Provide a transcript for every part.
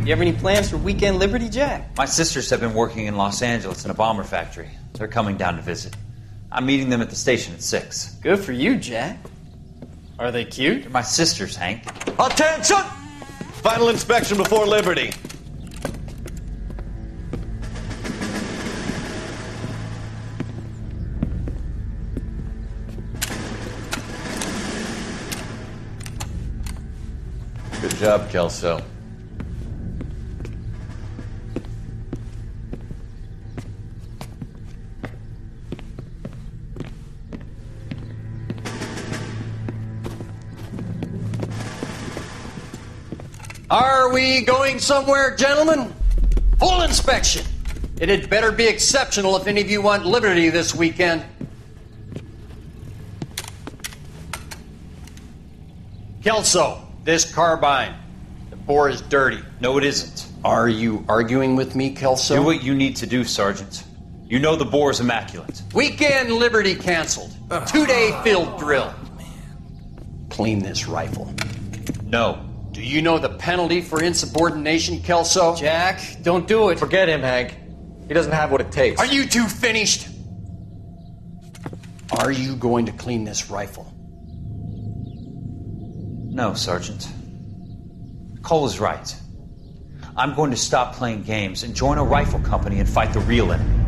You have any plans for Weekend Liberty, Jack? My sisters have been working in Los Angeles in a bomber factory. They're coming down to visit. I'm meeting them at the station at 6. Good for you, Jack. Are they cute? They're my sisters, Hank. Attention! Final inspection before Liberty. Good job, Kelso. Are we going somewhere, gentlemen? Full inspection. It had better be exceptional if any of you want liberty this weekend. Kelso, this carbine. The bore is dirty. No, it isn't. Are you arguing with me, Kelso? Do what you need to do, Sergeant. You know the bore is immaculate. Weekend liberty canceled. 2-day field drill. Clean this rifle. No. Do you know the penalty for insubordination, Kelso? Jack, don't do it. Forget him, Hank. He doesn't have what it takes. Are you two finished? Are you going to clean this rifle? No, Sergeant. Cole is right. I'm going to stop playing games and join a rifle company and fight the real enemy.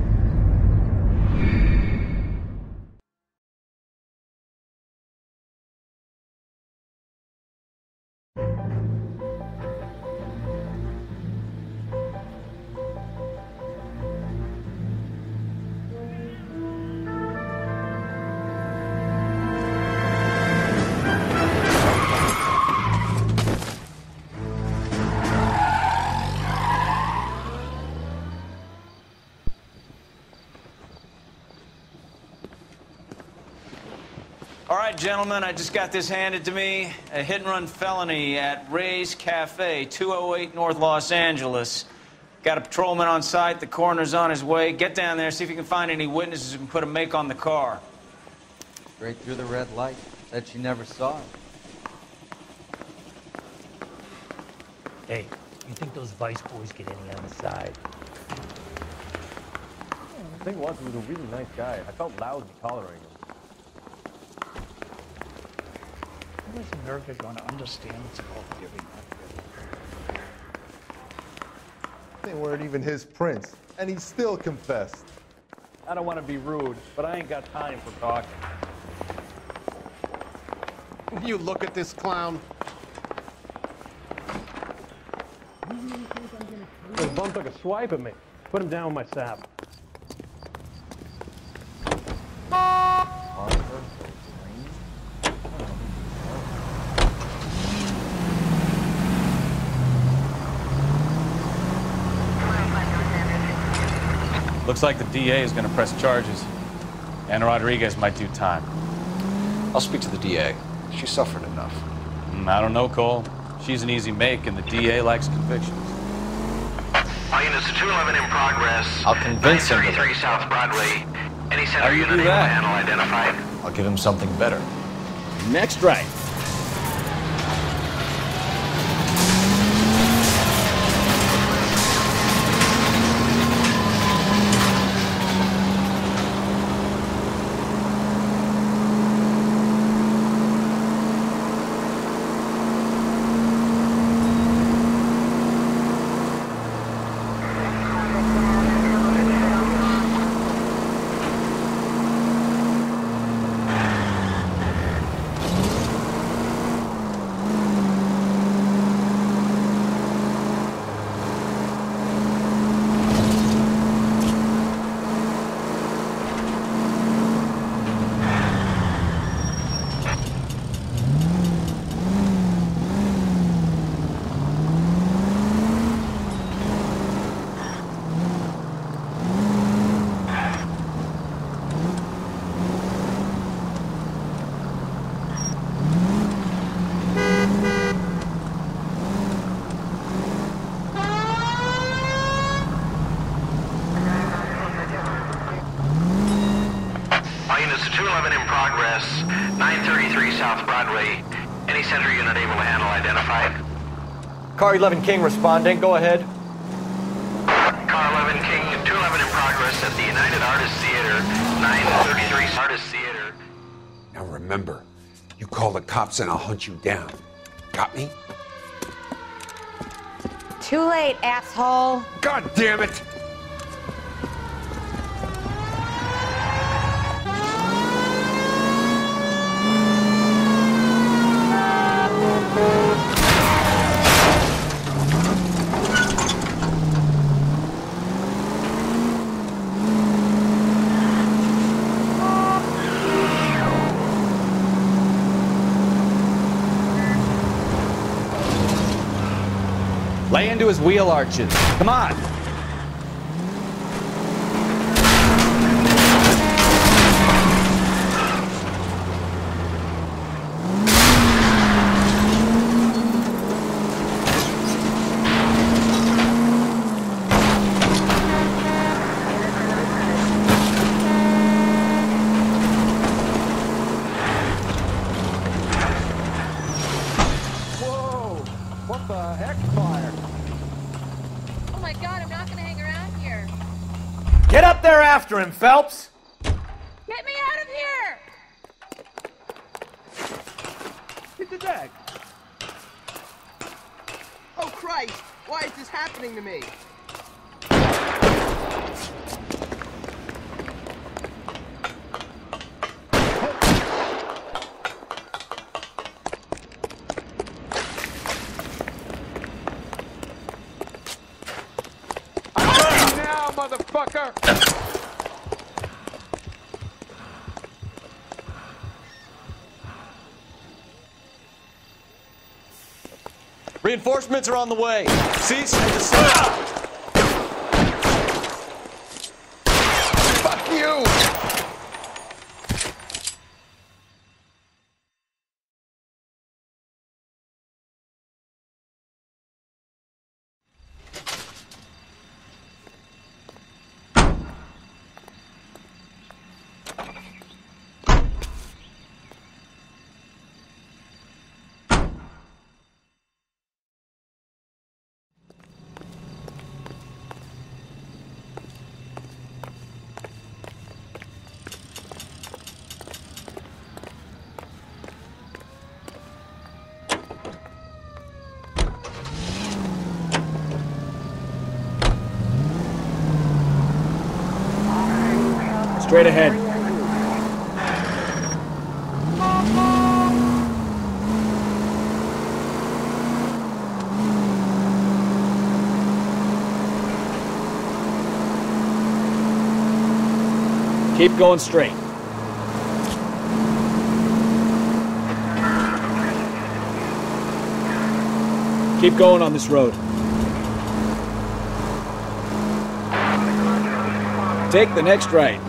All right, gentlemen, I just got this handed to me. A hit-and-run felony at Ray's Cafe, 208 North Los Angeles. Got a patrolman on site. The coroner's on his way. Get down there, see if you can find any witnesses who can put a make on the car. Straight through the red light. Said she never saw it. Hey, you think those Vice boys get any on the side? The thing was, he was a really nice guy. I felt lousy tolerating him. How is America going to understand what's called giving up? They weren't even his prints, and he still confessed. I don't want to be rude, but I ain't got time for talking. You look at this clown. This bum took a swipe at me. Put him down with my sap. Looks like the DA is going to press charges. And Rodriguez might do time. I'll speak to the DA. She suffered enough. I don't know, Cole. She's an easy make, and the DA likes convictions. All units, 211 in progress. I'll convince him. 933 South Broadway. Any How center do you unit do able to that? handle identified. I'll give him something better. Next right. All units, 211 in progress. 933 South Broadway. Any center unit able to handle identified. Car 11 King responding. Go ahead. Car 11 King, 211 in progress at the United Artists Theater, 933 Artists Theater. Now remember, you call the cops and I'll hunt you down. Got me? Too late, asshole. God damn it! Lay into his wheel arches. Come on. Whoa! What the heck, fire? Oh my god, I'm not gonna hang around here. Get up there after him, Phelps! Get me out of here! Hit the deck! Oh Christ! Why is this happening to me? Now, motherfucker! Reinforcements are on the way. Cease and desist. Fuck you! Straight ahead. Keep going straight. Keep going on this road. Take the next right.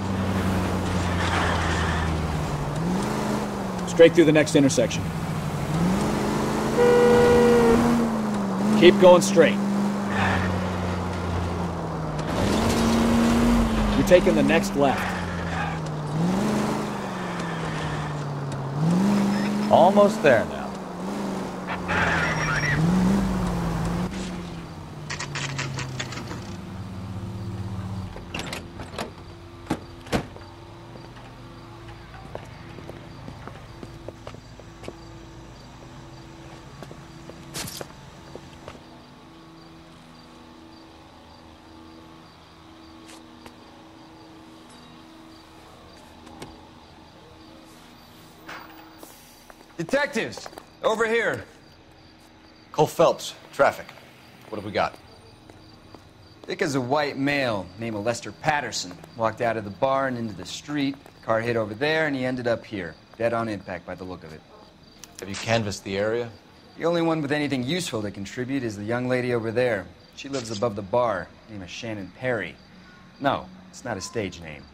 Straight through the next intersection. Keep going straight. You're taking the next left. Almost there now. Detectives, over here. Cole Phelps, traffic. What have we got? Thick as a white male named Lester Patterson walked out of the bar and into the street. Car hit over there, and he ended up here, dead on impact by the look of it. Have you canvassed the area? The only one with anything useful to contribute is the young lady over there. She lives above the bar. Name is Shannon Perry. No, it's not a stage name.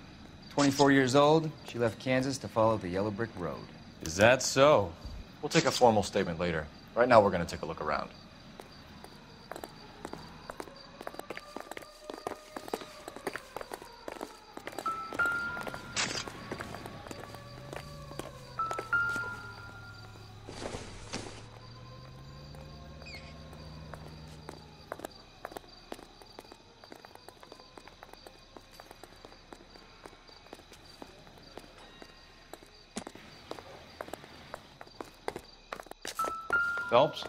24 years old, she left Kansas to follow the yellow brick road. Is that so? We'll take a formal statement later. Right now, we're going to take a look around. Phelps,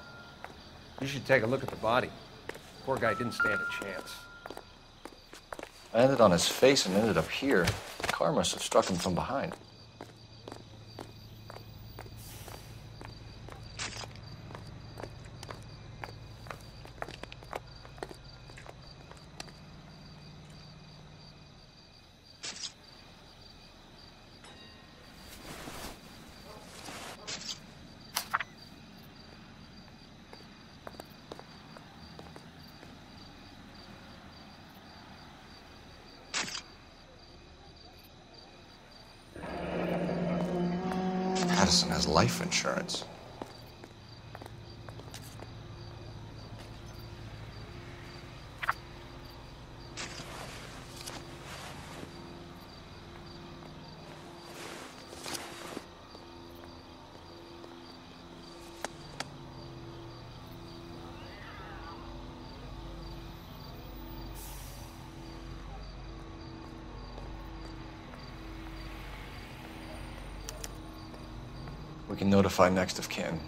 you should take a look at the body. Poor guy didn't stand a chance. I landed on his face and ended up here. The car must have struck him from behind. Madison has life insurance. We can notify next of kin.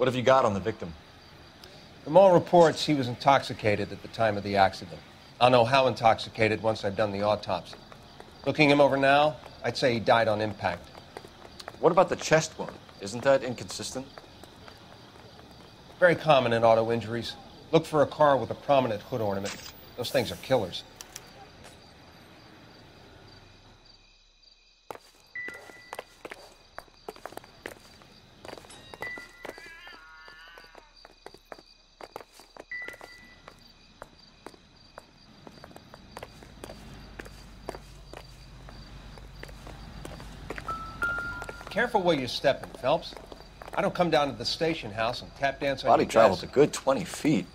What have you got on the victim? From all reports, he was intoxicated at the time of the accident. I'll know how intoxicated once I've done the autopsy. Looking him over now, I'd say he died on impact. What about the chest wound? Isn't that inconsistent? Very common in auto injuries. Look for a car with a prominent hood ornament. Those things are killers. Careful where you're stepping, Phelps. I don't come down to the station house and tap dance on your Body travels a good 20 feet.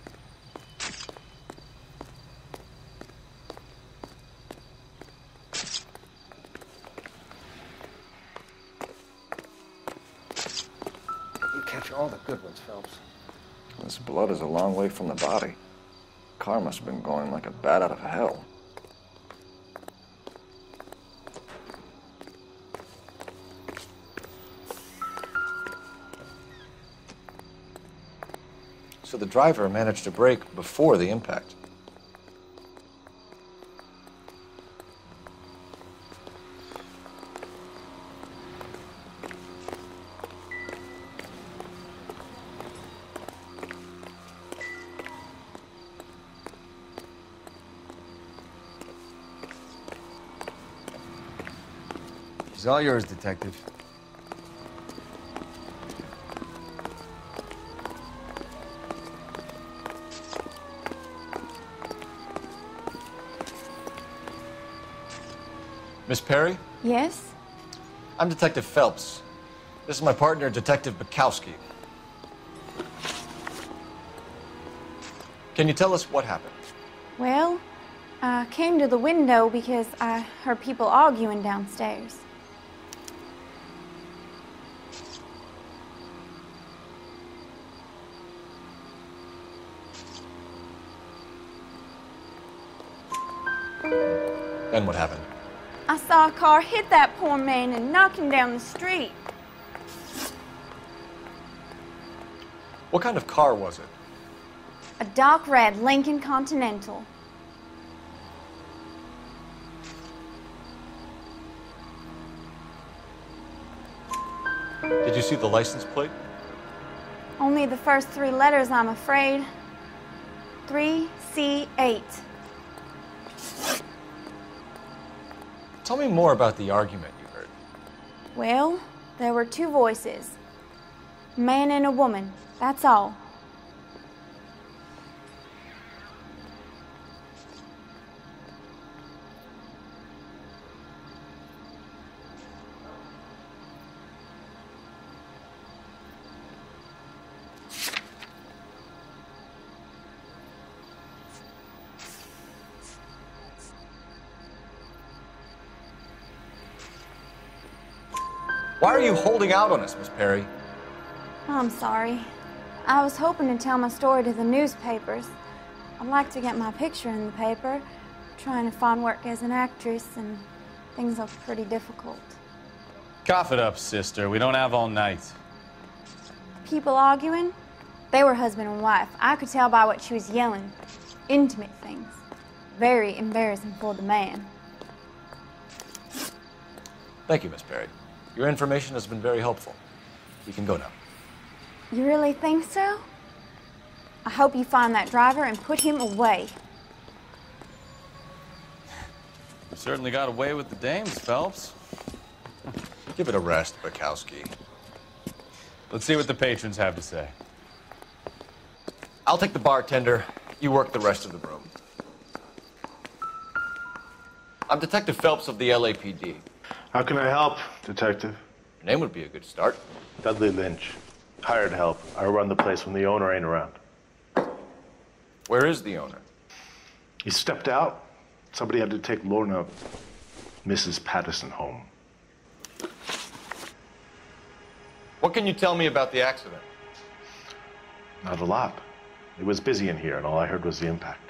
You catch all the good ones, Phelps. This blood is a long way from the body. The car must have been going like a bat out of hell. So the driver managed to brake before the impact. She's all yours, Detective. Miss Perry? Yes? I'm Detective Phelps. This is my partner, Detective Bukowski. Can you tell us what happened? Well, I came to the window because I heard people arguing downstairs. Then what happened? I saw a car hit that poor man and knock him down the street. What kind of car was it? A dark red Lincoln Continental. Did you see the license plate? Only the first three letters, I'm afraid. 3C8. Tell me more about the argument you heard. Well, there were two voices. A man and a woman, that's all. Why are you holding out on us, Miss Perry? I'm sorry. I was hoping to tell my story to the newspapers. I'd like to get my picture in the paper. Trying to find work as an actress, and things look pretty difficult. Cough it up, sister. We don't have all night. People arguing? They were husband and wife. I could tell by what she was yelling. Intimate things. Very embarrassing for the man. Thank you, Miss Perry. Your information has been very helpful. You can go now. You really think so? I hope you find that driver and put him away. You certainly got away with the dames, Phelps. Give it a rest, Bukowski. Let's see what the patrons have to say. I'll take the bartender. You work the rest of the room. I'm Detective Phelps of the LAPD. How can I help, Detective? Your name would be a good start. Dudley Lynch. Hired help. I run the place when the owner ain't around. Where is the owner? He stepped out. Somebody had to take Lorna, Mrs. Patterson, home. What can you tell me about the accident? Not a lot. It was busy in here, and all I heard was the impact.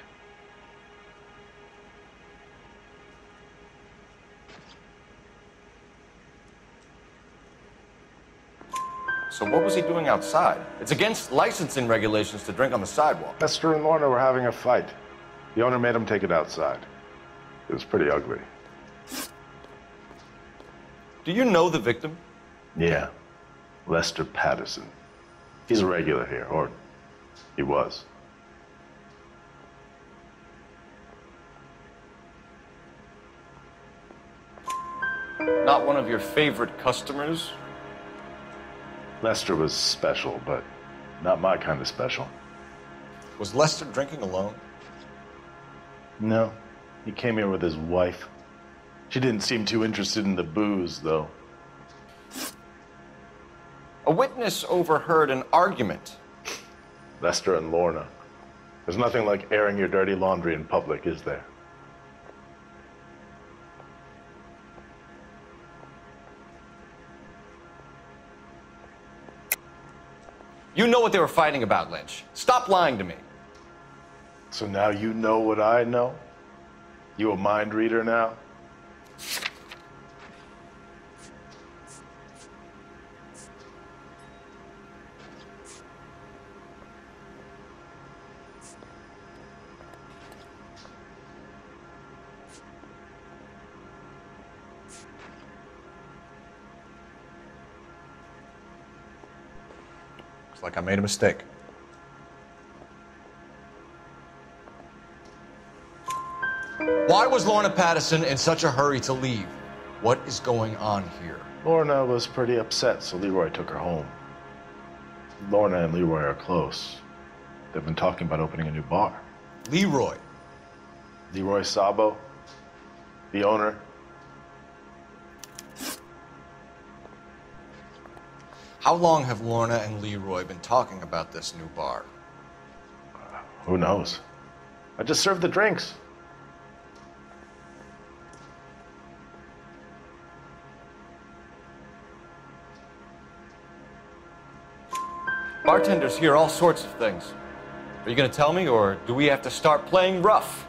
So what was he doing outside? It's against licensing regulations to drink on the sidewalk. Lester and Lorna were having a fight. The owner made him take it outside. It was pretty ugly. Do you know the victim? Yeah. Lester Patterson. He's a regular here, or he was. Not one of your favorite customers? Lester was special, but not my kind of special. Was Lester drinking alone? No. He came here with his wife. She didn't seem too interested in the booze, though. A witness overheard an argument. Lester and Lorna. There's nothing like airing your dirty laundry in public, is there? You know what they were fighting about, Lynch. Stop lying to me. So now you know what I know? You a mind reader now? Looks like I made a mistake. Why was Lorna Patterson in such a hurry to leave? What is going on here? Lorna was pretty upset, so Leroy took her home. Lorna and Leroy are close. They've been talking about opening a new bar. Leroy? Leroy Sabo, the owner. How long have Lorna and Leroy been talking about this new bar? Who knows? I just served the drinks. Bartenders hear all sorts of things. Are you going to tell me, or do we have to start playing rough?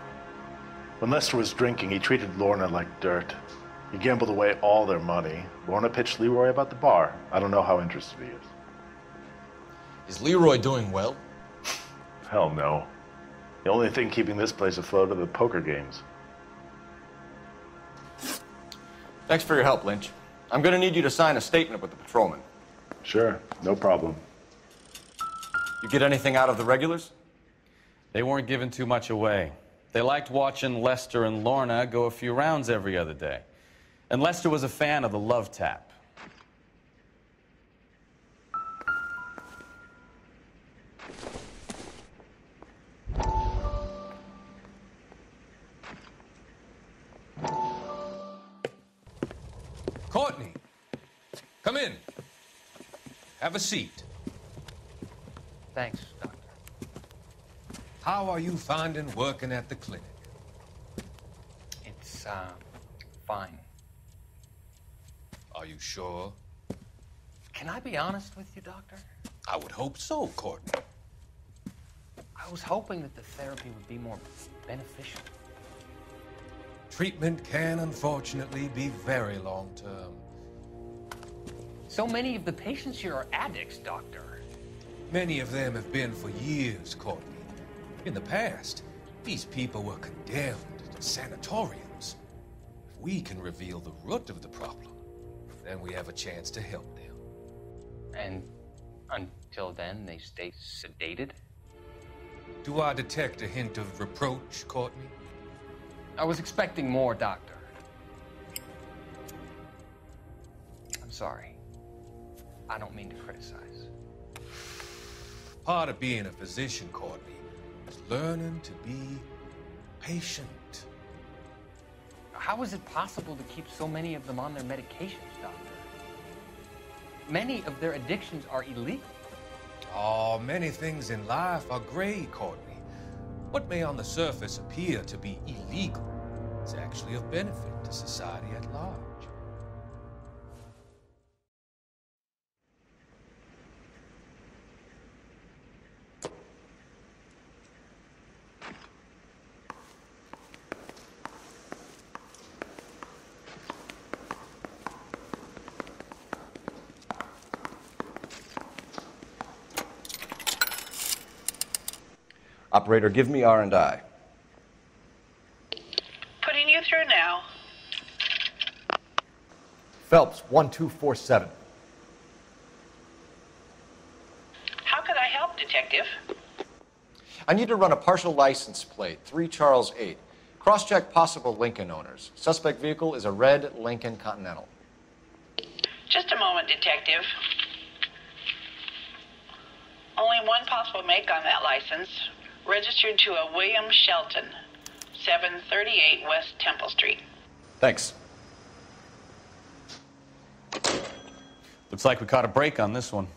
When Lester was drinking, he treated Lorna like dirt. He gambled away all their money. Lorna pitched Leroy about the bar. I don't know how interested he is. Is Leroy doing well? Hell no. The only thing keeping this place afloat are the poker games. Thanks for your help, Lynch. I'm going to need you to sign a statement with the patrolman. Sure, no problem. You get anything out of the regulars? They weren't giving too much away. They liked watching Lester and Lorna go a few rounds every other day. And Lester was a fan of the love tap. Courtney, come in. Have a seat. Thanks, Doctor. How are you finding working at the clinic? It's, fine. Are you sure? Can I be honest with you, Doctor? I would hope so, Courtney. I was hoping that the therapy would be more beneficial. Treatment can, unfortunately, be very long-term. So many of the patients here are addicts, Doctor. Many of them have been for years, Courtney. In the past, these people were condemned to sanatoriums. If we can reveal the root of the problem, then we have a chance to help them. And until then, they stay sedated? Do I detect a hint of reproach, Courtney? I was expecting more, Doctor. I'm sorry. I don't mean to criticize. Part of being a physician, Courtney, is learning to be patient. How is it possible to keep so many of them on their medications, Doctor? Many of their addictions are illegal. Oh, many things in life are gray, Courtney. What may on the surface appear to be illegal is actually of benefit to society at large. Operator, give me R&I. Putting you through now. Phelps, 1247. How could I help, Detective? I need to run a partial license plate, 3 Charles 8. Cross-check possible Lincoln owners. Suspect vehicle is a red Lincoln Continental. Just a moment, Detective. Only one possible make on that license. Registered to a William Shelton, 738 West Temple Street. Thanks. Looks like we caught a break on this one.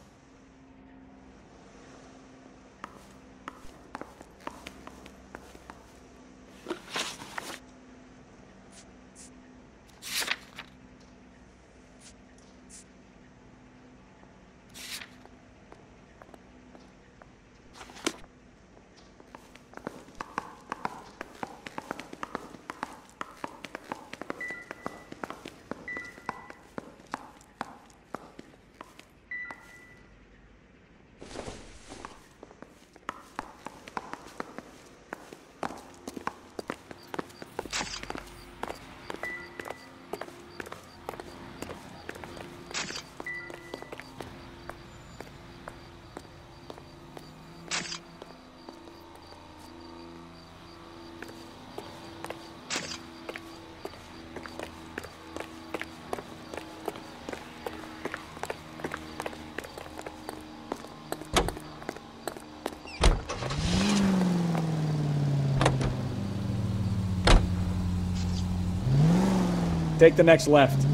Take the next left.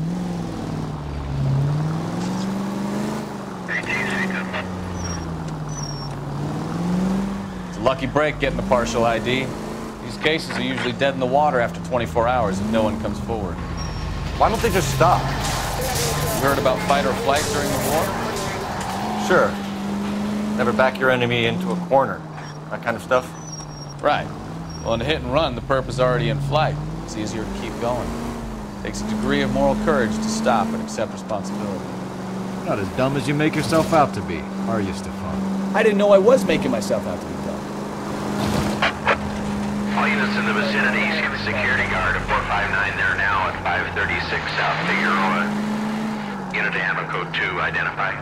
It's a lucky break getting the partial ID. These cases are usually dead in the water after 24 hours if no one comes forward. Why don't they just stop? You heard about fight or flight during the war? Sure. Never back your enemy into a corner. That kind of stuff? Right. Well, in a hit and run, the perp is already in flight. It's easier to keep going. Takes a degree of moral courage to stop and accept responsibility. Not as dumb as you make yourself out to be, are you, Stefan? I didn't know I was making myself out to be dumb. All units in the vicinity, see the security guard at 459 there now at 536 South Figueroa. Unit to ammo code 2, identify.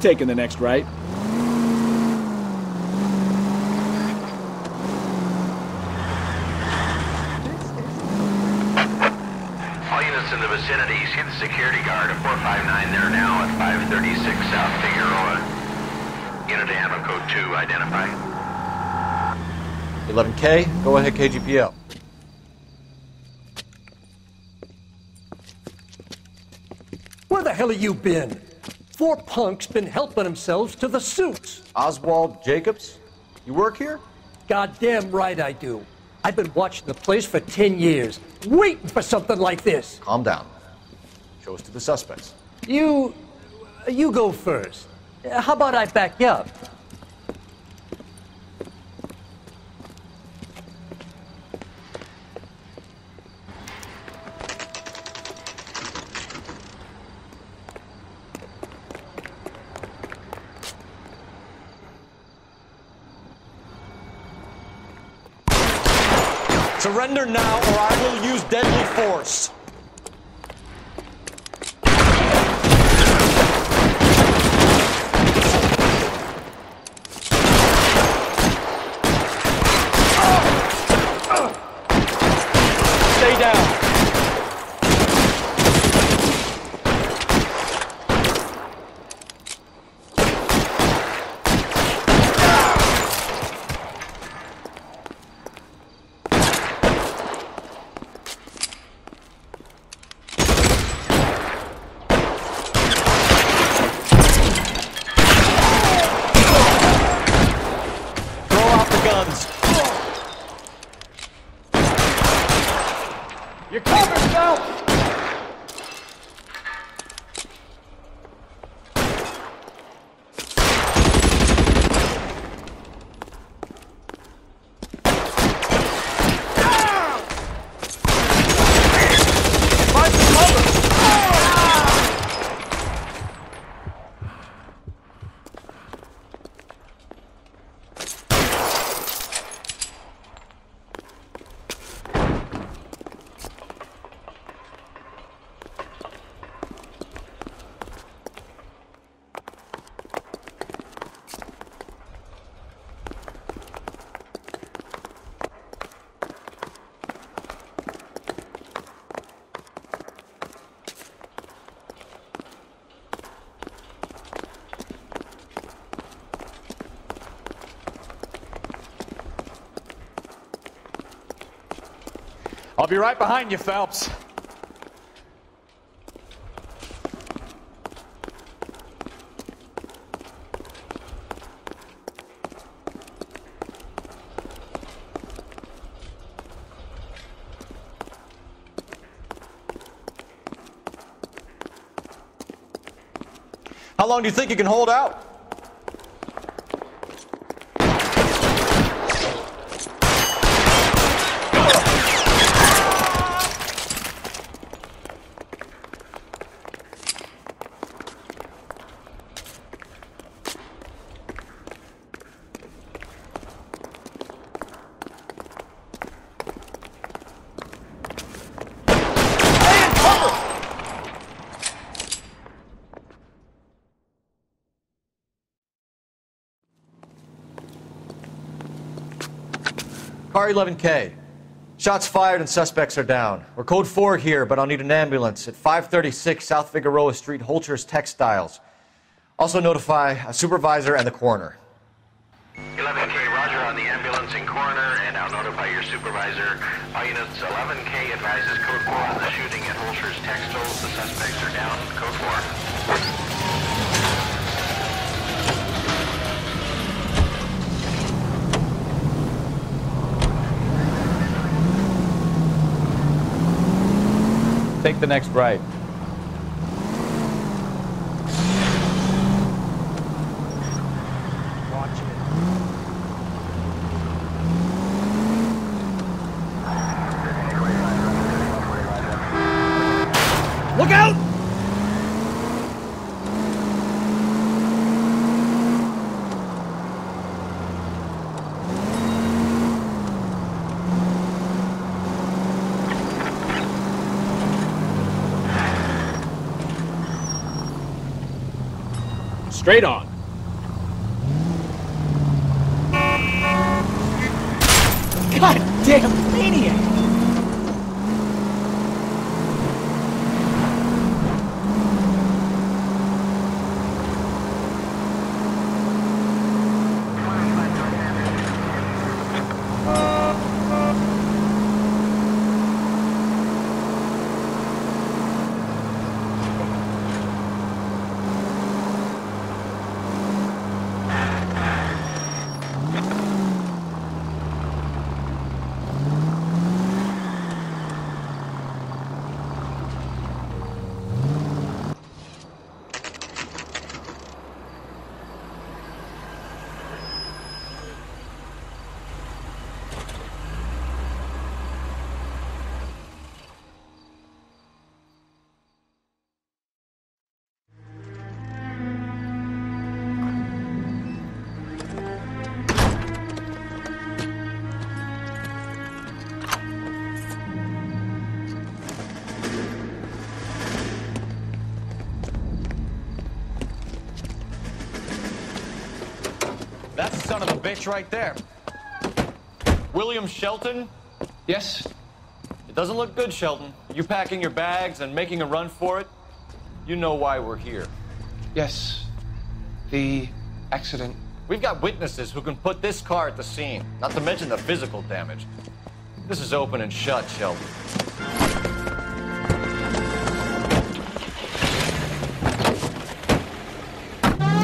taking the next right. All units in the vicinity, see the security guard at 459 there now at 536 South Figueroa. Unit to ammo code 2, identify. 11K, go ahead KGPL. Where the hell have you been? 4 punks been helping themselves to the suits. Oswald Jacobs, you work here? Goddamn right I do. I've been watching the place for 10 years, waiting for something like this. Calm down. Show us to the suspects. You go first. How about I back you up? Surrender now, or I will use deadly force. Stay down. You're covered, Phelps! I'll be right behind you, Phelps. How long do you think you can hold out? Car 11K. Shots fired and suspects are down. We're code 4 here, but I'll need an ambulance at 536 South Figueroa Street, Holcher's Textiles. Also notify a supervisor and the coroner. 11K, roger on the ambulance and coroner, and I'll notify your supervisor. All units, 11K advises code 4 on the shooting at Holcher's Textiles. The suspects are down. Code 4. Take the next right. Watch it. Look out! Straight on. Goddamn maniac! That's the son of a bitch right there. William Shelton? Yes? It doesn't look good, Shelton. You packing your bags and making a run for it? You know why we're here. Yes. The accident. We've got witnesses who can put this car at the scene, not to mention the physical damage. This is open and shut, Shelton.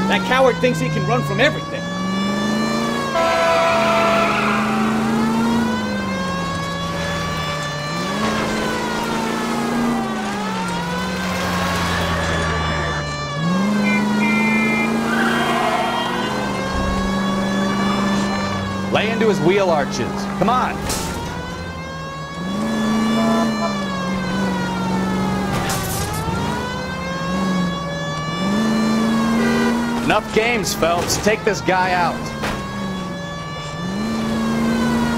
That coward thinks he can run from everything. Lay into his wheel arches. Come on. Enough games, Phelps. Take this guy out.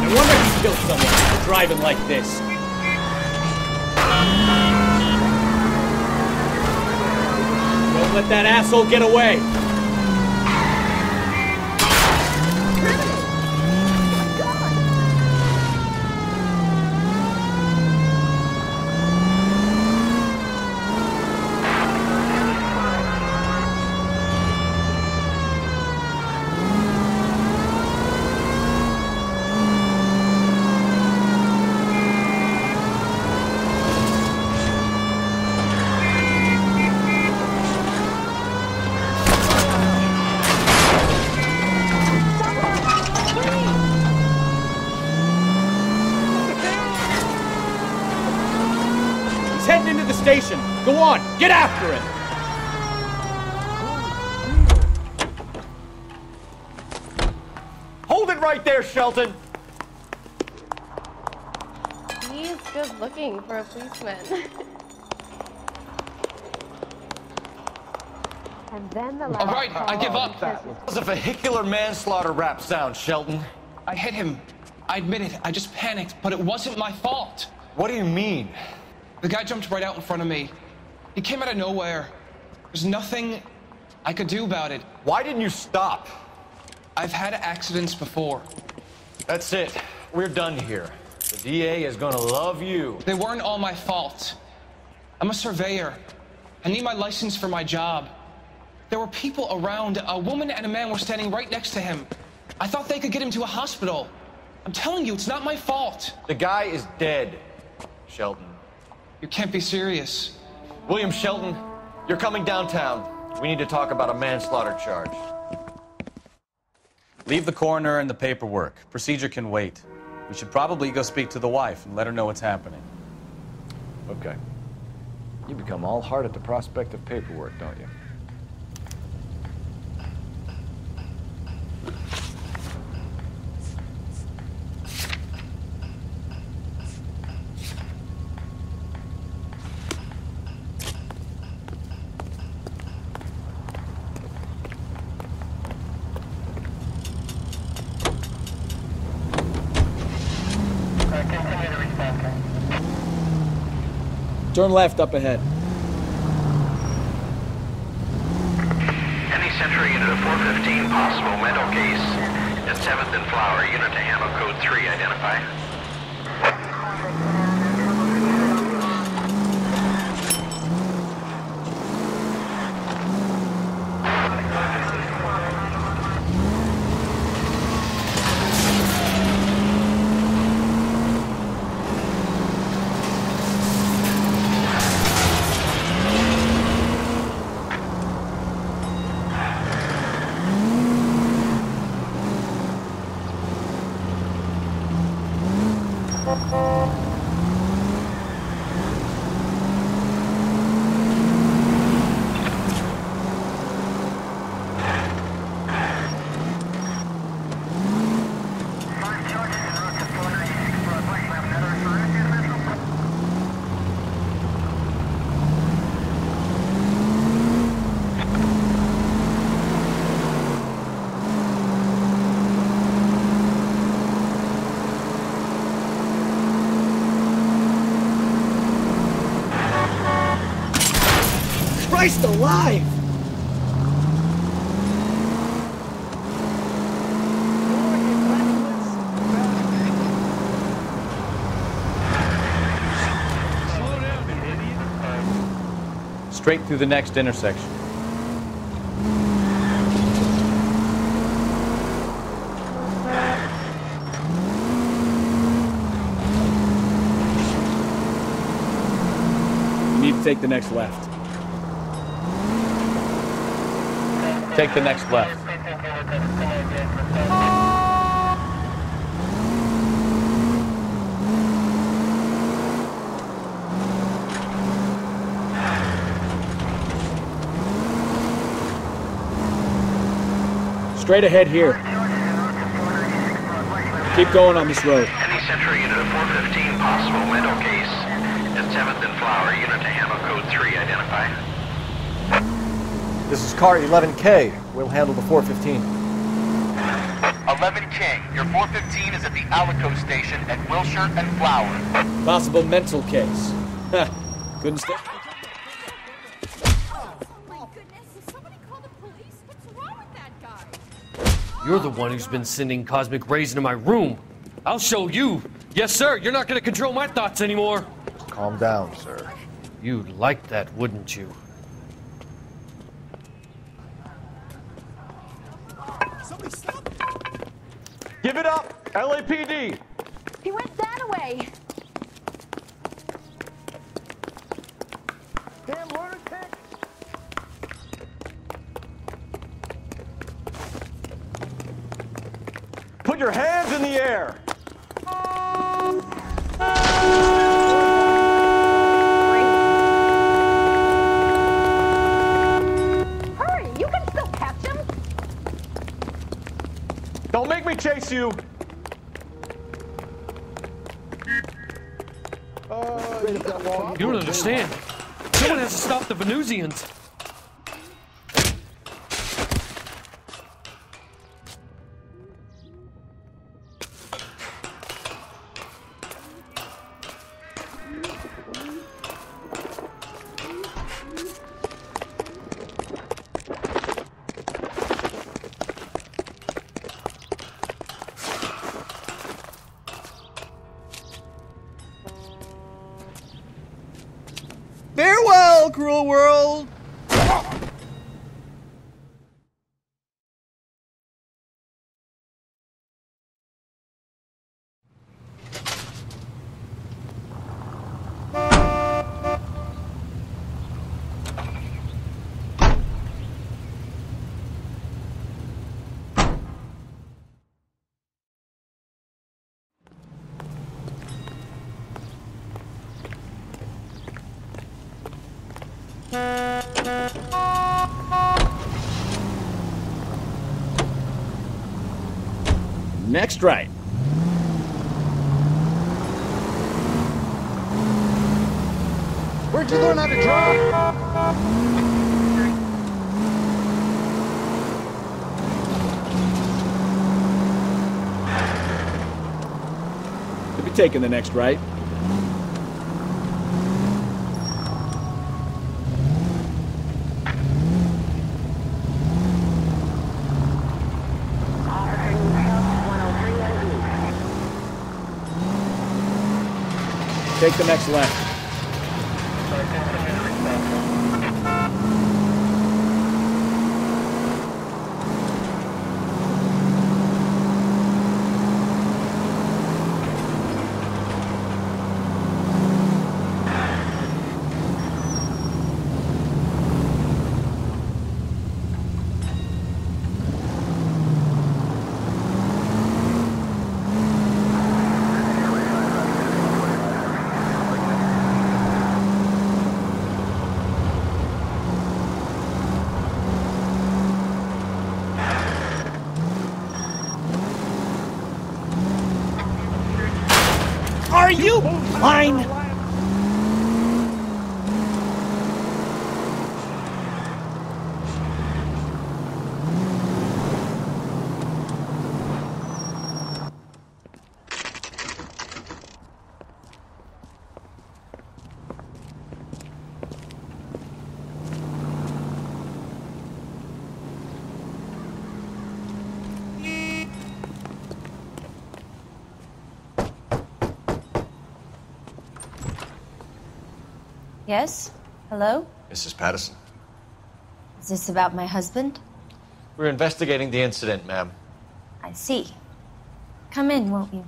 No wonder he killed someone driving like this. Don't let that asshole get away. Station. Go on, get after it. Hold it right there, Shelton. He's good looking for a policeman. And then the All right, I give up. That was a vehicular manslaughter rap sound, Shelton. I hit him. I admit it. I just panicked, but it wasn't my fault. What do you mean? The guy jumped right out in front of me. He came out of nowhere. There's nothing I could do about it. Why didn't you stop? I've had accidents before. That's it. We're done here. The DA is gonna love you. They weren't all my fault. I'm a surveyor. I need my license for my job. There were people around. A woman and a man were standing right next to him. I thought they could get him to a hospital. I'm telling you, it's not my fault. The guy is dead, Shelton. You can't be serious. William Shelton, you're coming downtown. We need to talk about a manslaughter charge. Leave the coroner and the paperwork. Procedure can wait. We should probably go speak to the wife and let her know what's happening. Okay. You become all heart at the prospect of paperwork, don't you? Turn left up ahead. Any central unit of 415, possible mental case at 7th and Flower. Unit to handle code 3, identify. Christ alive! Straight through the next intersection. You need to take the next left. Take the next left. Straight ahead here. Keep going on this road. Any Central unit of 415, possible mental case at 7th and Flower. Unit to handle code 3, identify. This is car 11K. We'll handle the 415. 11K, your 415 is at the Alico station at Wilshire and Flower. Possible mental case. Couldn't stay. You're the one who's been sending cosmic rays into my room. I'll show you. Yes, sir. You're not going to control my thoughts anymore. Calm down, sir. You'd like that, wouldn't you? Give it up! LAPD! He went that way. Damn lunatic! Put your hands in the air! Hurry! You can still catch him. Don't make me chase you! You don't understand. Someone has to stop the Venusians. Farewell, cruel world! Next right. Where'd you learn how to drive? Could be taking the next right. Take the next left. Are you blind? Yes? Hello? Mrs. Patterson. Is this about my husband? We're investigating the incident, ma'am. I see. Come in, won't you?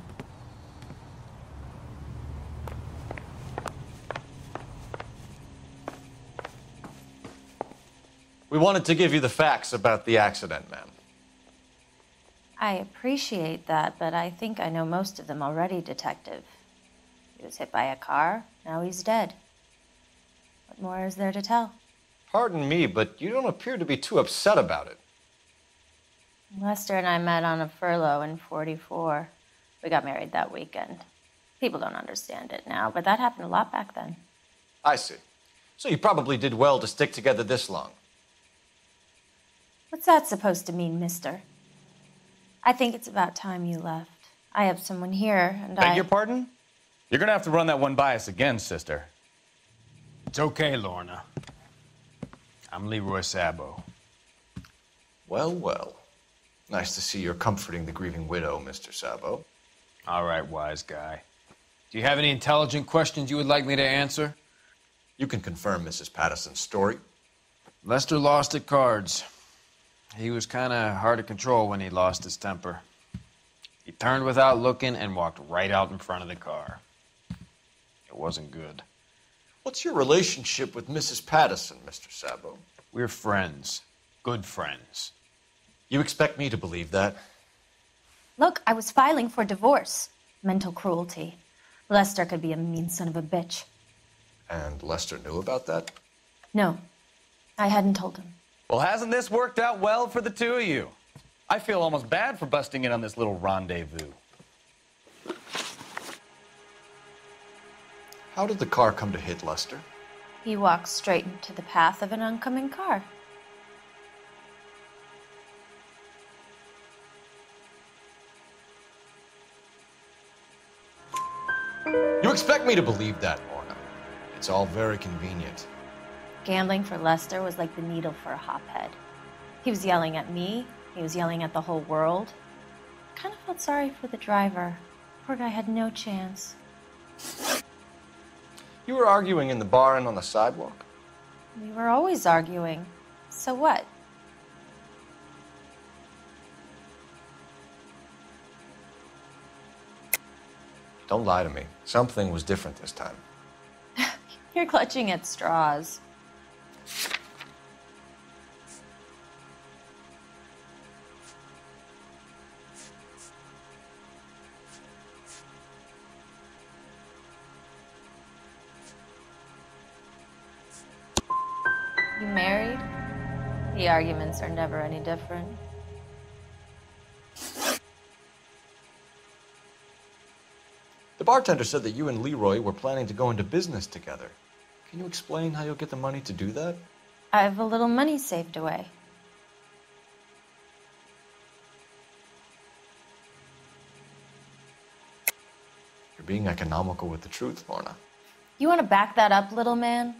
We wanted to give you the facts about the accident, ma'am. I appreciate that, but I think I know most of them already, Detective. He was hit by a car, now he's dead. What more is there to tell? Pardon me, but you don't appear to be too upset about it. Lester and I met on a furlough in '44. We got married that weekend. People don't understand it now, but that happened a lot back then. I see. So you probably did well to stick together this long. What's that supposed to mean, mister? I think it's about time you left. I have someone here, and Beg your pardon? You're gonna have to run that one by us again, sister. It's okay, Lorna. I'm Leroy Sabo. Well, well. Nice to see you're comforting the grieving widow, Mr. Sabo. All right, wise guy. Do you have any intelligent questions you would like me to answer? You can confirm Mrs. Patterson's story. Lester lost at cards. He was kind of hard to control when he lost his temper. He turned without looking and walked right out in front of the car. It wasn't good. What's your relationship with Mrs. Patterson, Mr. Sabo? We're friends. Good friends. You expect me to believe that? Look, I was filing for divorce. Mental cruelty. Lester could be a mean son of a bitch. And Lester knew about that? No, I hadn't told him. Well, hasn't this worked out well for the two of you? I feel almost bad for busting in on this little rendezvous. How did the car come to hit Lester? He walked straight into the path of an oncoming car. You expect me to believe that, Lorna? It's all very convenient. Gambling for Lester was like the needle for a hophead. He was yelling at me. He was yelling at the whole world. I kind of felt sorry for the driver. Poor guy had no chance. You were arguing in the bar and on the sidewalk? We were always arguing. So what? Don't lie to me. Something was different this time. You're clutching at straws. You married? The arguments are never any different. The bartender said that you and Leroy were planning to go into business together. Can you explain how you'll get the money to do that? I have a little money saved away. You're being economical with the truth, Lorna. You want to back that up, little man?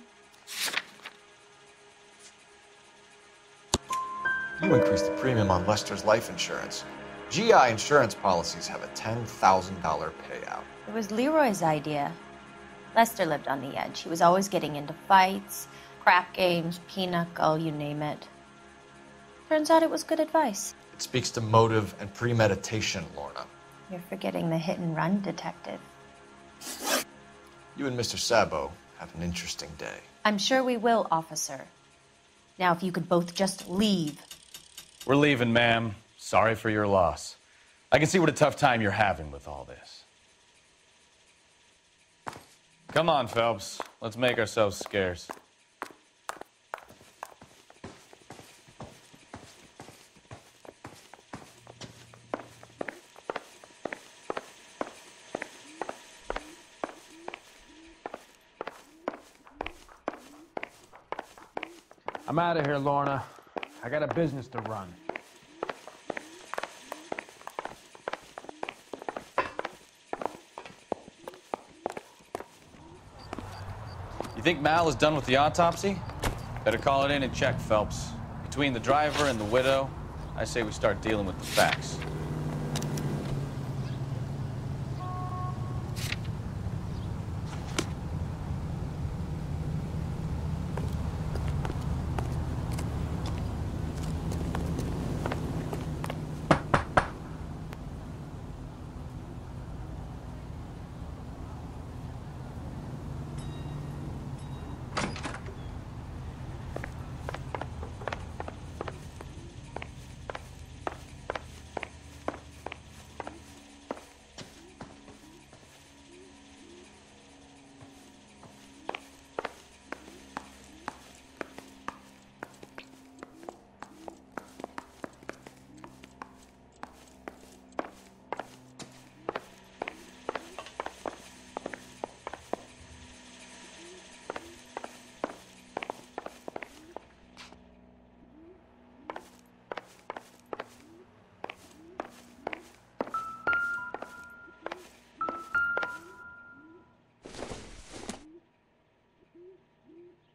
You increased the premium on Lester's life insurance. GI insurance policies have a $10,000 payout. It was Leroy's idea. Lester lived on the edge. He was always getting into fights, crap games, pinochle, you name it. Turns out it was good advice. It speaks to motive and premeditation, Lorna. You're forgetting the hit-and-run detective. You and Mr. Sabo have an interesting day. I'm sure we will, officer. Now, if you could both just leave. We're leaving, ma'am. Sorry for your loss. I can see what a tough time you're having with all this. Come on, Phelps. Let's make ourselves scarce. I'm out of here, Lorna. I got a business to run. You think Mal is done with the autopsy? Better call it in and check, Phelps. Between the driver and the widow, I say we start dealing with the facts.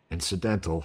Incidental.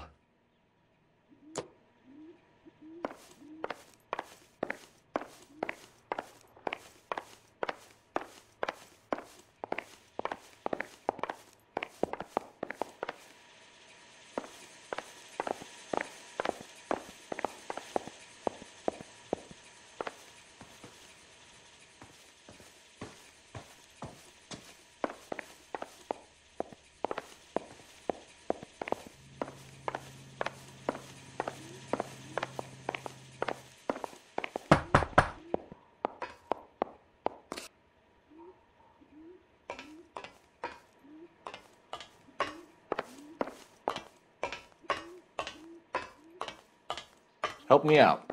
Help me out.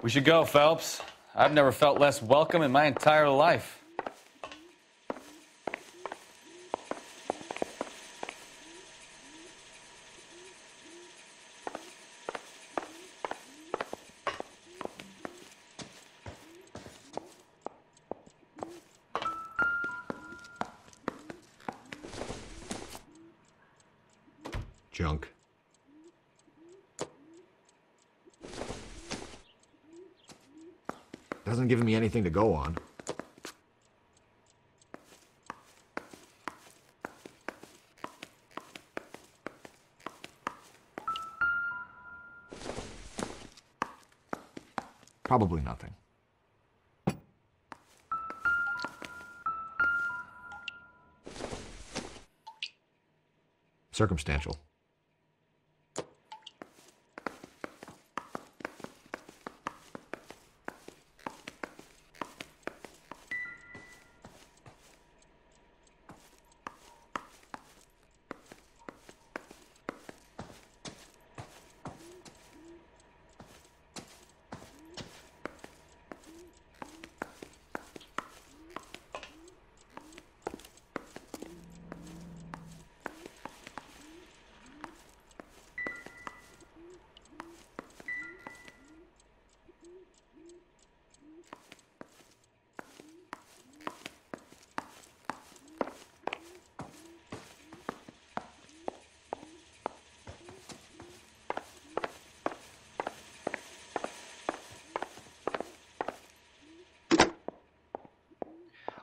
We should go, Phelps. I've never felt less welcome in my entire life. Junk. Hasn't given me anything to go on. Probably nothing. Circumstantial.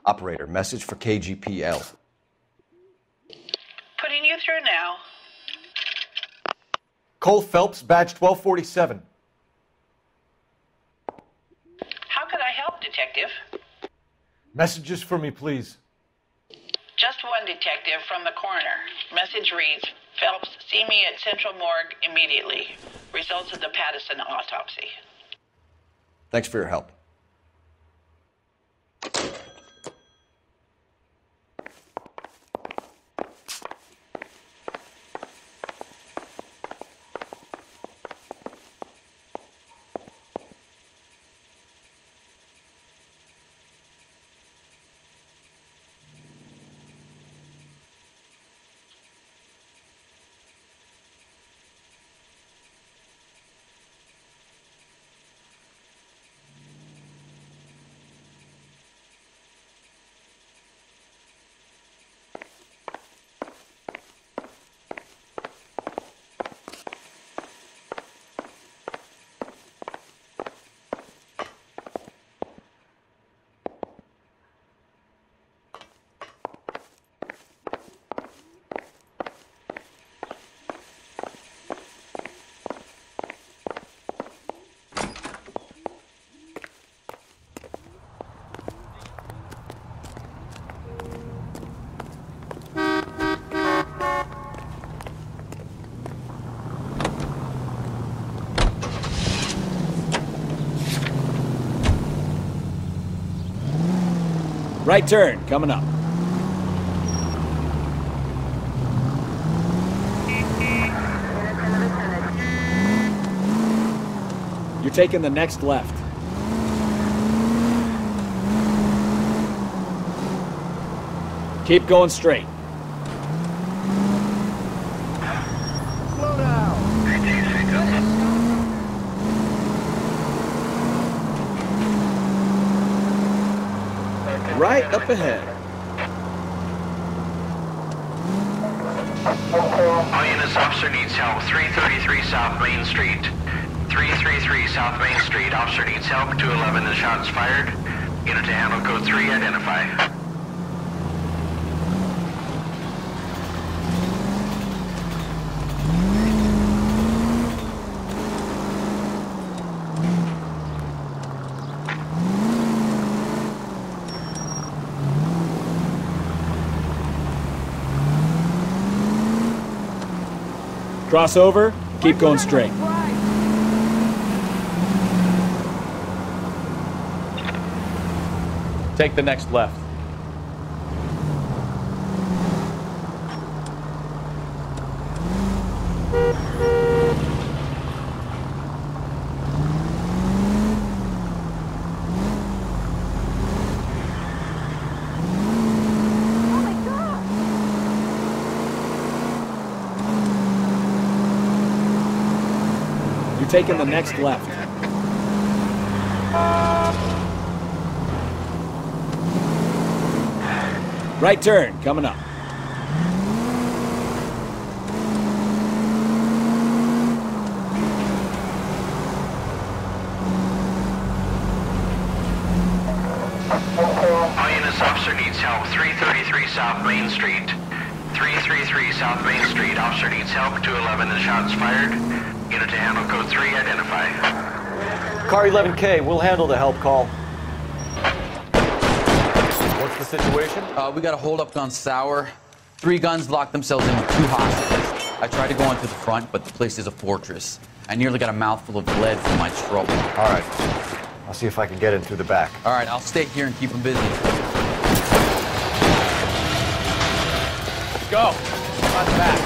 Operator, message for KGPL. Cole Phelps, badge 1247. How could I help, Detective? Messages for me, please. Just one detective from the coroner. Message reads, Phelps, see me at Central Morgue immediately. Results of the Patterson autopsy. Thanks for your help. Right turn, coming up. You're taking the next left. Keep going straight. Slow down. Right up ahead. All units, officer needs help. 333 South Main Street. 333 South Main Street. Officer needs help. 211 and shots fired. Unit to handle code 3, identify. Cross over, keep going straight. Take the next left. Taking the next left. Right turn, coming up. All units, officer needs help. 333 South Main Street. 333 South Main Street. Officer needs help. 211 and shots fired. Unit to handle code 3, identify. Car 11K, we'll handle the help call. What's the situation? We got a hold-up on Sour. 3 guns locked themselves in with 2 hostages. I tried to go into the front, but the place is a fortress. I nearly got a mouthful of lead from my trouble. All right. I'll see if I can get in through the back. All right, I'll stay here and keep them busy. Let's go. On the back.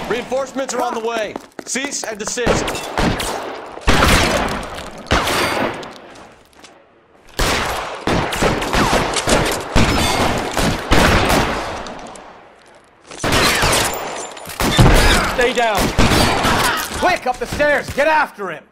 Reinforcements are on the way. Cease and desist. Stay down. Quick, up the stairs. Get after him.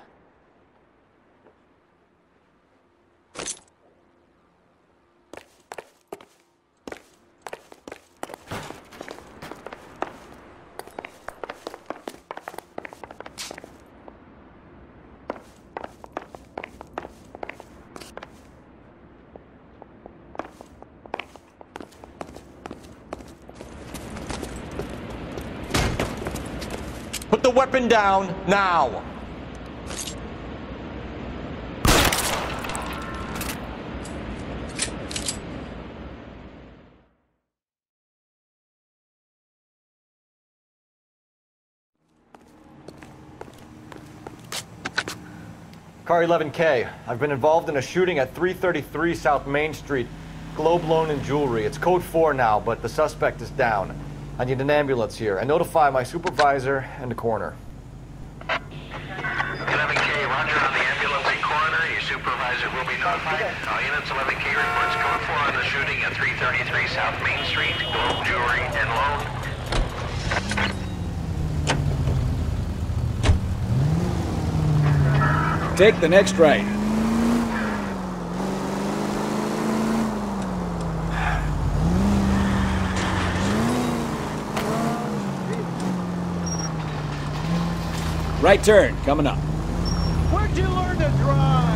Put the weapon down, now! Car 11K, I've been involved in a shooting at 333 South Main Street. Globe Loan and Jewelry. It's code 4 now, but the suspect is down. I need an ambulance here, and notify my supervisor and the coroner. 11K, roger on the ambulance and coroner. Your supervisor will be notified. All units, 11K reports code 4 on the shooting at 333 South Main Street. Globe Jewelry and Loan. Take the next right. Right turn, coming up. Where'd you learn to drive?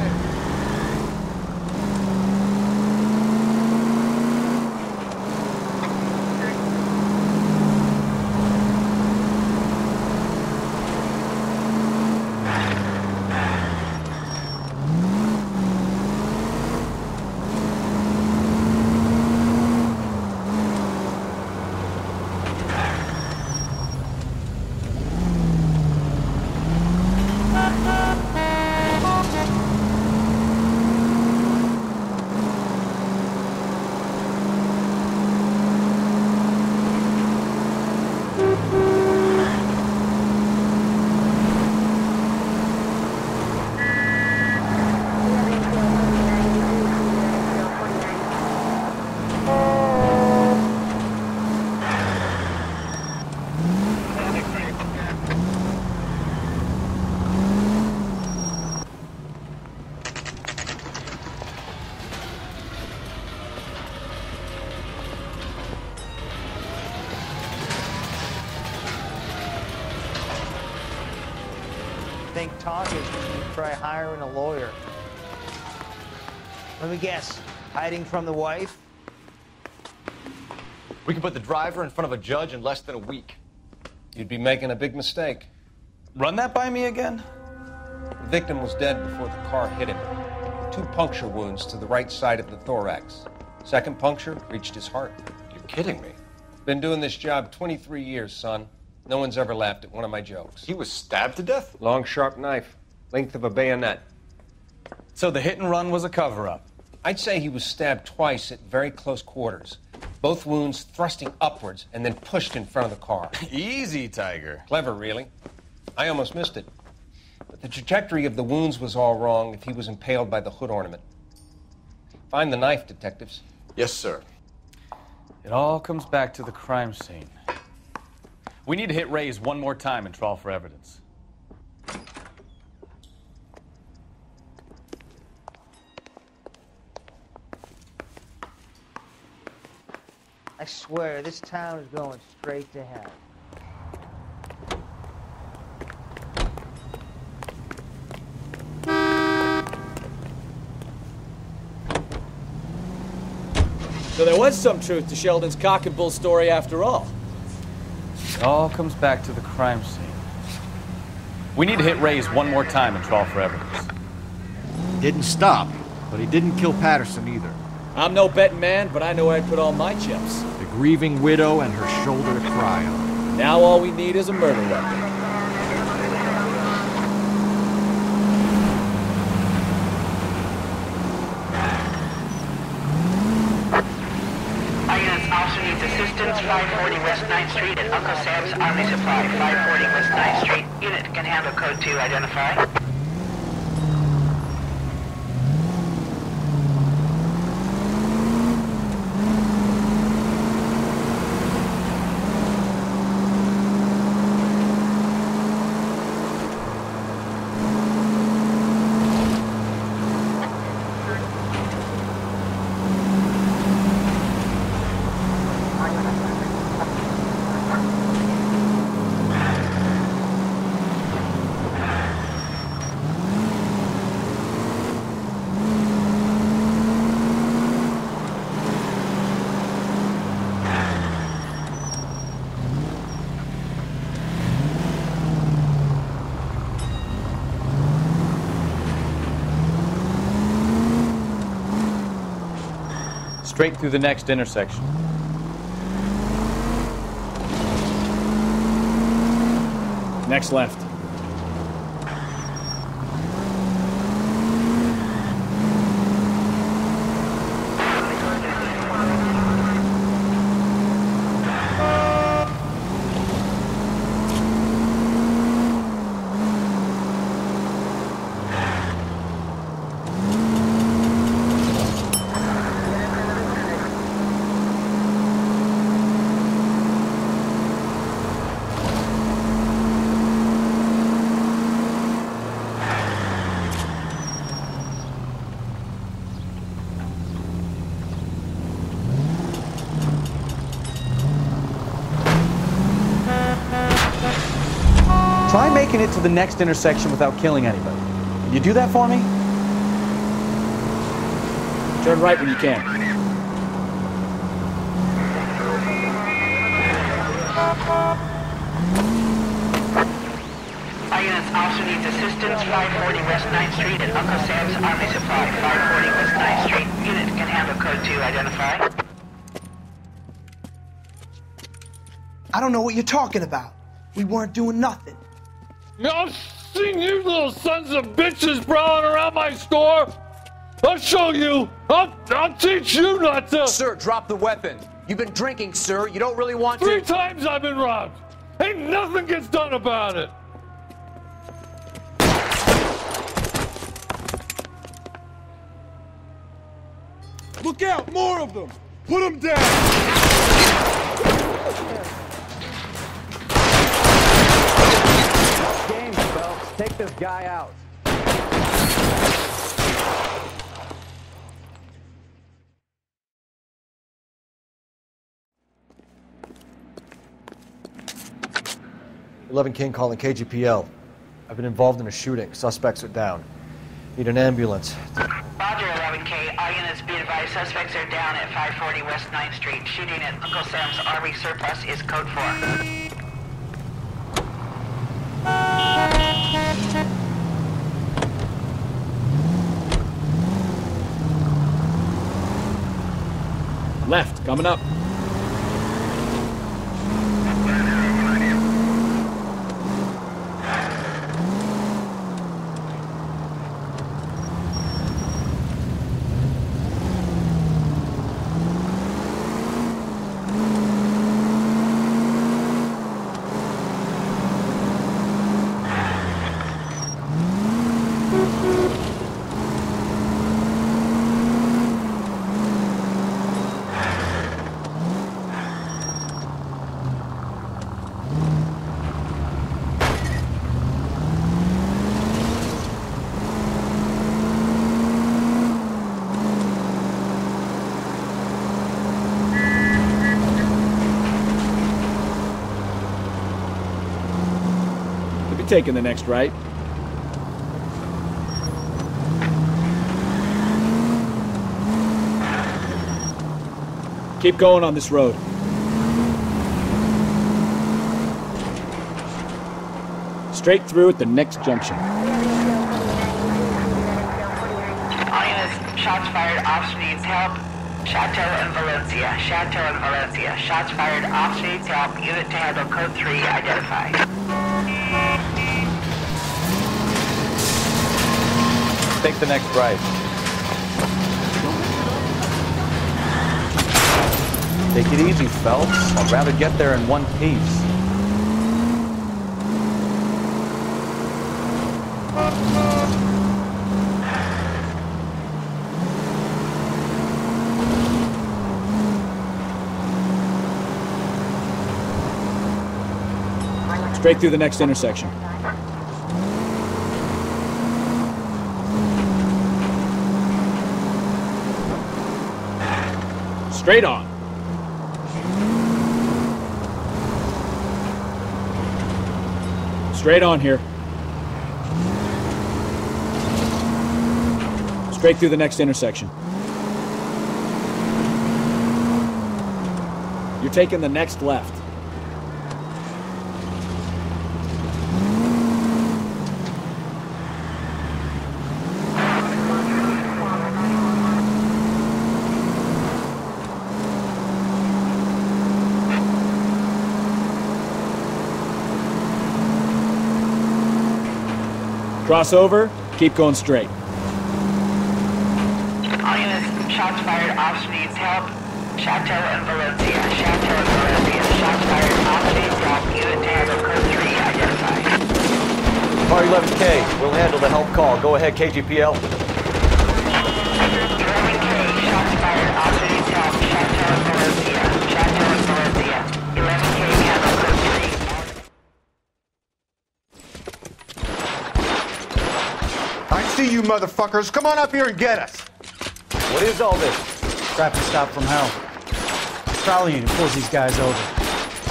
Think talking, you try hiring a lawyer. Let me guess, hiding from the wife? We can put the driver in front of a judge in less than a week. You'd be making a big mistake. Run that by me again? The victim was dead before the car hit him. 2 puncture wounds to the right side of the thorax. Second puncture reached his heart. You're kidding me. Been doing this job 23 years, son. No one's ever laughed at one of my jokes. He was stabbed to death? Long, sharp knife. Length of a bayonet. So the hit and run was a cover-up? I'd say he was stabbed twice at very close quarters. Both wounds thrusting upwards and then pushed in front of the car. Easy, Tiger. Clever, really. I almost missed it. But the trajectory of the wounds was all wrong if he was impaled by the hood ornament. Find the knife, detectives. Yes, sir. It all comes back to the crime scene. We need to hit Ray's one more time and trawl for evidence. I swear, this town is going straight to hell. So there was some truth to Sheldon's cock and bull story after all. It all comes back to the crime scene. We need to hit Ray's one more time and trawl for evidence. Didn't stop, but he didn't kill Patterson either. I'm no betting man, but I know where I'd put all my chips. The grieving widow and her shoulder to cry on. Now all we need is a murder weapon. Officer needs assistance, 540 West 9th Street at Uncle Sam's Army Supply, 540 West 9th Street. Unit can handle code 2, identify. Straight through the next intersection. Next left. Try making it to the next intersection without killing anybody. Can you do that for me? Turn right when you can. All units also needs assistance. 540 West 9th Street and Uncle Sam's Army Supply. 540 West 9th Street. Unit can handle code 2. Identify. I don't know what you're talking about. We weren't doing nothing. I've seen you little sons of bitches prowling around my store. I'll show you. I'll teach you not to. Sir, drop the weapon. You've been drinking, sir. You don't really want to. 3 times I've been robbed. Ain't nothing gets done about it. Look out, more of them! Put them down! Game, Phelps. Take this guy out. "11 King calling KGPL. I've been involved in a shooting. Suspects are down. Need an ambulance." Roger, 11K. All units be advised. Suspects are down at 540 West 9th Street. Shooting at Uncle Sam's Army Surplus is code 4. Left, coming up. Taking the next right. Keep going on this road. Straight through at the next junction. All units, shots fired. Officer needs help. Chateau and Valencia. Chateau and Valencia. Shots fired. Officer needs help. Unit to handle code 3. Identify. Take the next right. Take it easy, Phelps. I'd rather get there in one piece. Straight through the next intersection. Straight on. Straight on here. Straight through the next intersection. You're taking the next left. Cross over, keep going straight. All units, shots fired, officer needs help. Chateau and Valencia, Chateau and Valencia, shots fired, officer needs help. Unit to handle code 3 identified. Car 11K, we'll handle the help call. Go ahead, KGPL. 11K, shots fired, officer needs help. Chateau and Valencia, Chateau and Valencia. 11K, handle code 3. I see you motherfuckers. Come on up here and get us. What is all this? Traffic stop from hell. Trolley unit pulls these guys over.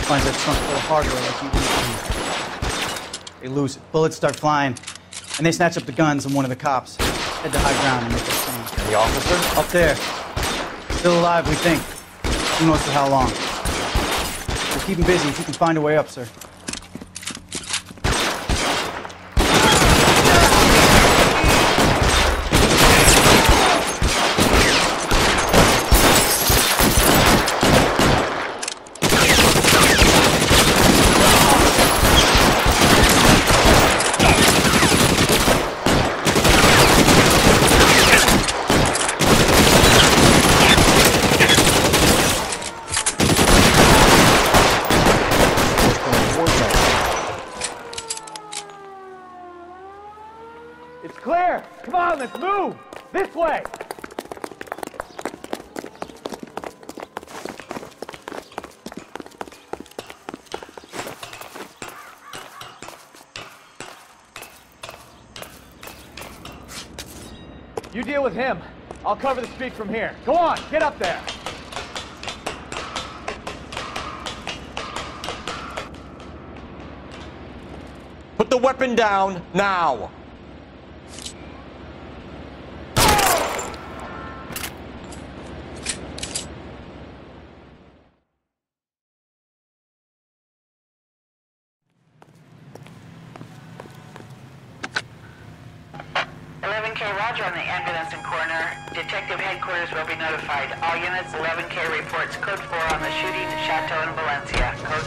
Finds that trunk full of hardware like you didn't. They lose it. Bullets start flying. And they snatch up the guns and one of the cops. Head to high ground and make a scene. And the officer? Up there. Still alive, we think. Who knows for how long. We'll keep him busy if you can find a way up, sir. It's clear. Come on, let's move. This way. You deal with him. I'll cover the street from here. Go on, get up there. Put the weapon down, now! 11K, roger on the ambulance and coroner. Detective headquarters will be notified. All units, 11K reports code 4 on the shooting at Chateau and Valencia. Code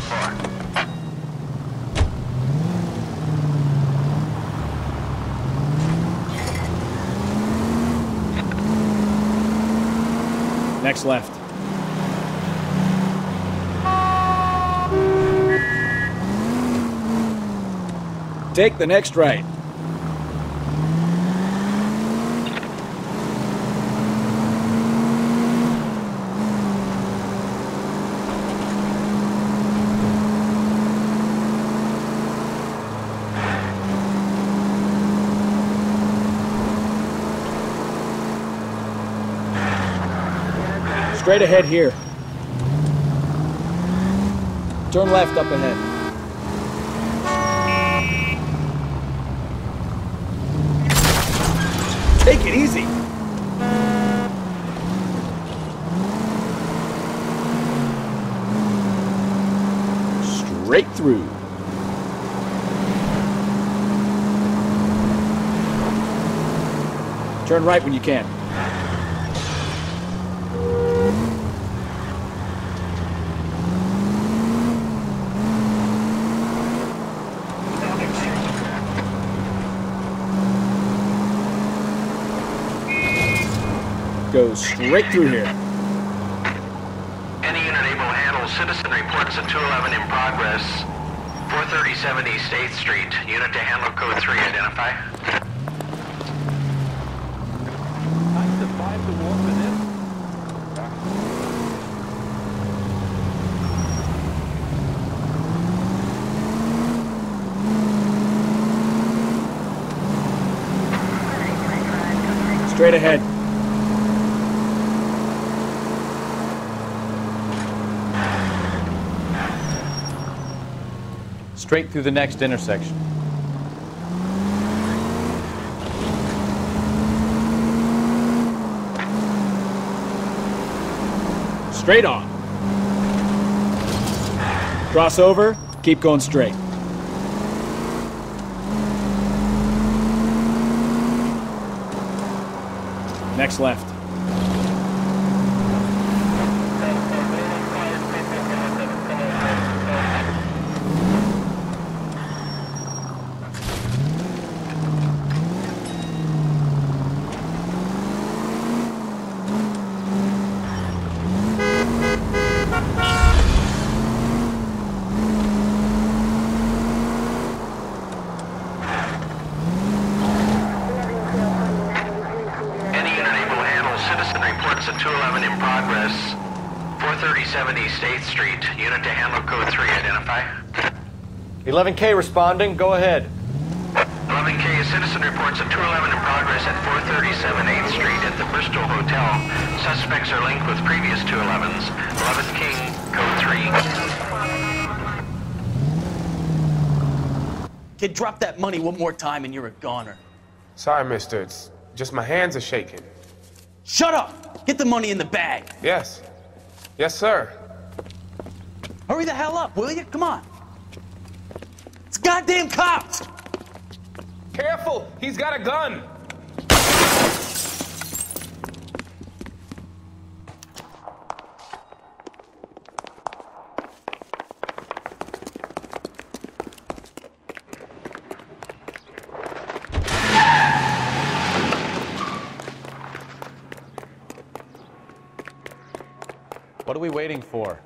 4. Next left. Take the next right. Straight ahead here. Turn left up ahead. Take it easy. Straight through. Turn right when you can. Go straight through here. Any unit able to handle citizen reports at 211 in progress. 437 East 8th Street. Unit to handle code 3 identify. I survived the war for this. Straight ahead. Straight through the next intersection. Straight on. Cross over, keep going straight. Next left. 537 East 8th Street. Unit to handle code 3, identify. 11K responding, go ahead. 11K, a citizen reports a 211 in progress at 437 8th Street at the Bristol Hotel. Suspects are linked with previous 211s. 11 King, code 3. Kid, drop that money one more time and you're a goner. Sorry, mister. It's just my hands are shaking. Shut up! Get the money in the bag. Yes. Yes, sir. Hurry the hell up, will you? Come on. It's goddamn cops! Careful! He's got a gun! What are we waiting for?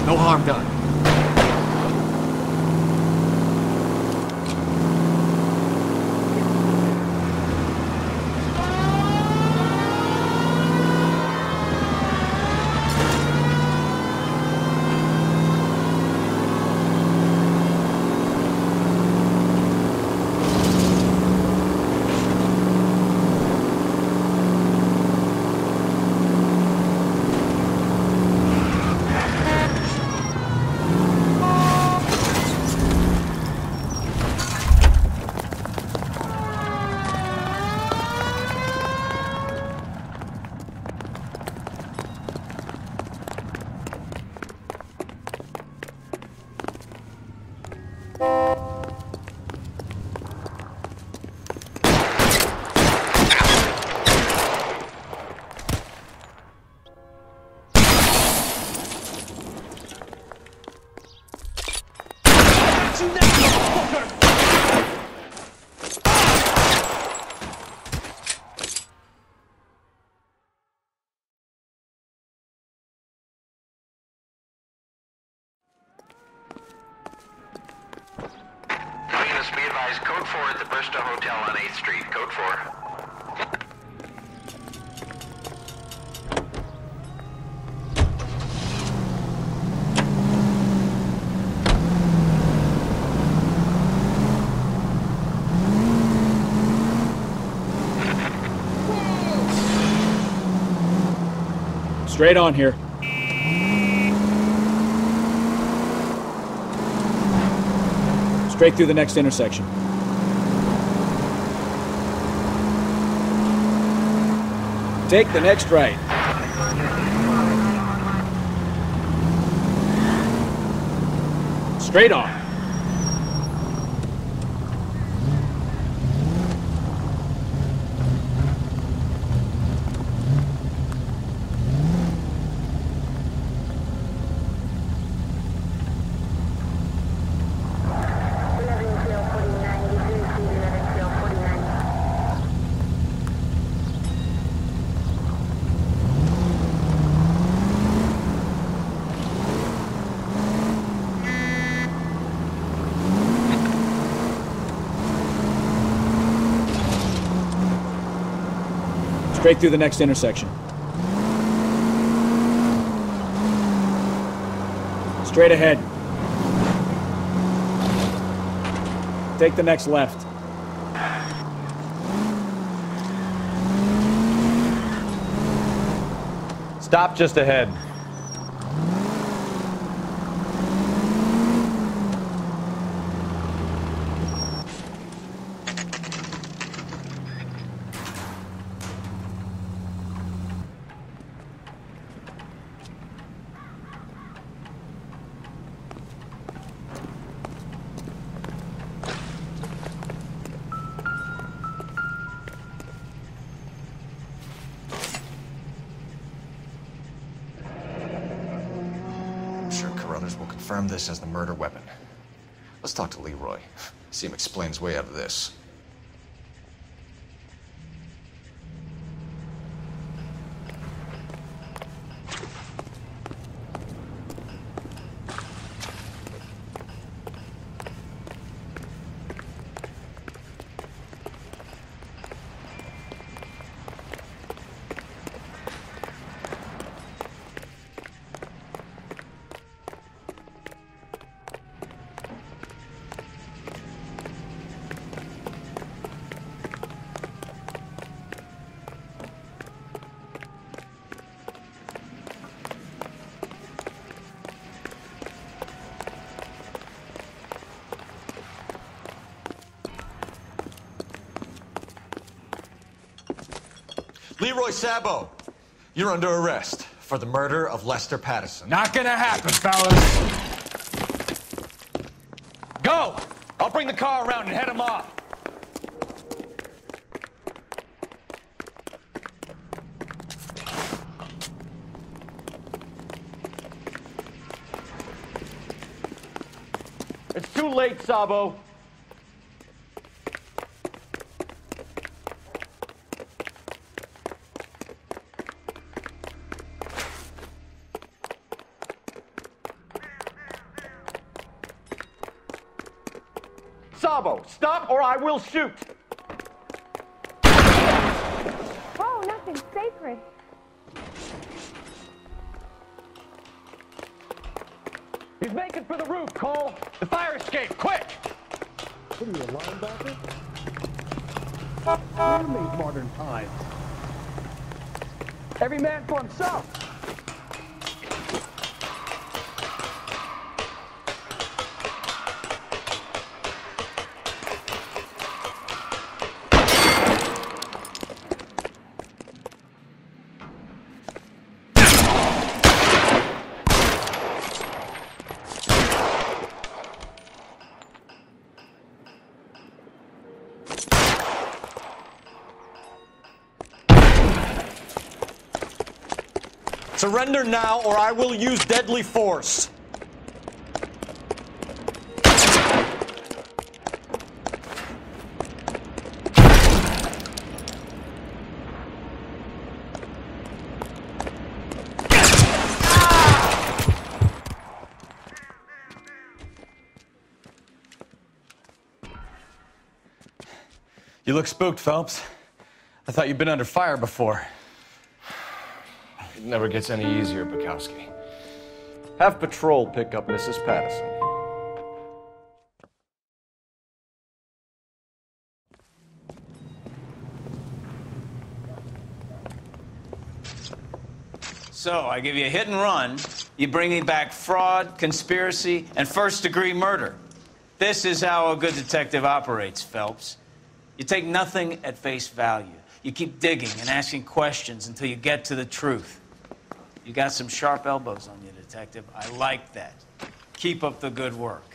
No harm done. Units be advised, code 4 at the Bristol Hotel on 8th Street, code 4. Straight on here. Straight through the next intersection. Take the next right. Straight on. Straight through the next intersection. Straight ahead. Take the next left. Stop just ahead. Will confirm this as the murder weapon. Let's talk to Leroy. See him explain his way out of this. Leroy Sabo, you're under arrest for the murder of Lester Patterson. Not gonna happen, fellas. Go! I'll bring the car around and head him off. It's too late, Sabo. Sabo, stop or I will shoot! Oh, nothing sacred. He's making for the roof, Cole! The fire escape, quick! What are you, a linebacker? You made modern times. Every man for himself. Surrender now, or I will use deadly force. You look spooked, Phelps. I thought you'd been under fire before. It never gets any easier, Bukowski. Have patrol pick up Mrs. Patterson. So, I give you a hit and run, you bring me back fraud, conspiracy, and first-degree murder. This is how a good detective operates, Phelps. You take nothing at face value. You keep digging and asking questions until you get to the truth. You got some sharp elbows on you, detective. I like that. Keep up the good work.